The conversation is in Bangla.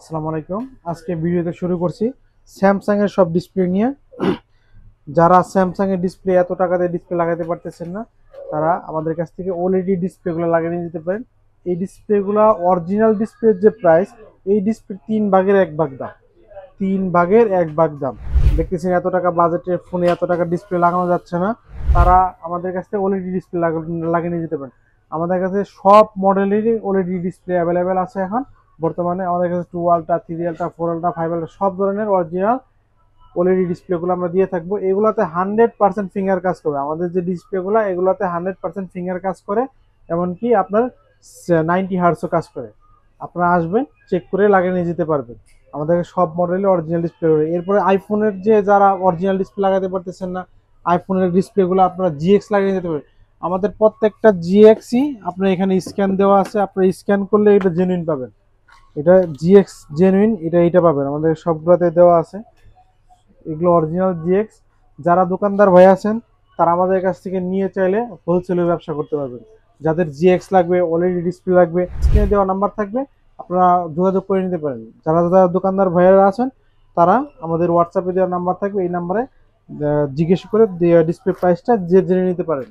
আসসালামু আলাইকুম। আজকে ভিডিওতে শুরু করছি স্যামসাং এর সব ডিসপ্লে নিয়ে। যারা স্যামসাং এর ডিসপ্লে এত টাকা দিয়ে ডিসপ্লে লাগাতে পারতেছেন না, তারা আমাদের কাছ থেকে ওএলইডি ডিসপ্লেগুলো লাগিয়ে নিয়ে যেতে পারেন। এই ডিসপ্লেগুলো অরিজিনাল ডিসপ্লের যে প্রাইস, এই ডিসপ্লে 3 ভাগের 1 ভাগ দাম। 3 ভাগের 1 ভাগ দাম। দেখতেছেন এত টাকা বাজেটের ফোনে এত টাকা ডিসপ্লে লাগানো যাচ্ছে না, তারা আমাদের কাছ থেকে ওএলইডি ডিসপ্লে লাগিয়ে নিয়ে যেতে পারেন। আমাদের কাছে সব মডেলেরই ওএলইডি ডিসপ্লে অ্যাভেলেবেল আছে এখন বর্তমানে। আমাদের কাছে 2 আলট্রা, 3 আলট্রা, 4 আলট্রা, 5 আলট্রা সব ধরনের অরিজিনাল ওএলইডি ডিসপ্লেগুলো আমরা দিয়ে থাকবো। এগুলোতে 100% ফিঙ্গার কাজ করবে। আমাদের যে ডিসপ্লেগুলো এগুলোতে 100% ফিঙ্গার কাজ করে, এমনকি আপনার 90 হার্টসও কাজ করে। আপনারা আসবেন, চেক করে লাগিয়ে নিয়ে যেতে পারবেন। আমাদের সব মডেলে অরিজিনাল ডিসপ্লে রয়েছে। এরপরে আইফোনের যে যারা অরিজিনাল ডিসপ্লে লাগাতে পারতেছেন না, আইফোনের ডিসপ্লেগুলো আপনারা জিএক্স লাগিয়ে যেতে পারবেন। আমাদের প্রত্যেকটা জিএক্সই আপনার এখানে স্ক্যান দেওয়া আছে, আপনারা স্ক্যান করলে এটা জেনুইন পাবেন। এটা জিএক্স জেনুইন, এটা পাবেন। আমাদের সবগুলোতে দেওয়া আছে, এগুলো অরিজিনাল জিএক্স। যারা দোকানদার ভাই আছেন, তারা আমাদের কাছ থেকে নিয়ে চাইলে হোলসেলে ব্যবসা করতে পারবেন। যাদের জিএক্স লাগবে, ওএলইডি ডিসপ্লে লাগবে, স্ক্রিনে দেওয়া নাম্বার থাকবে, আপনারা যোগাযোগ করে নিতে পারেন। যারা যারা দোকানদার ভাইয়েরা আছেন, তারা আমাদের হোয়াটসঅ্যাপে দেওয়া নাম্বার থাকবে, এই নাম্বারে জিজ্ঞেস করে ডিসপ্লে প্রাইসটা জেনে নিতে পারেন।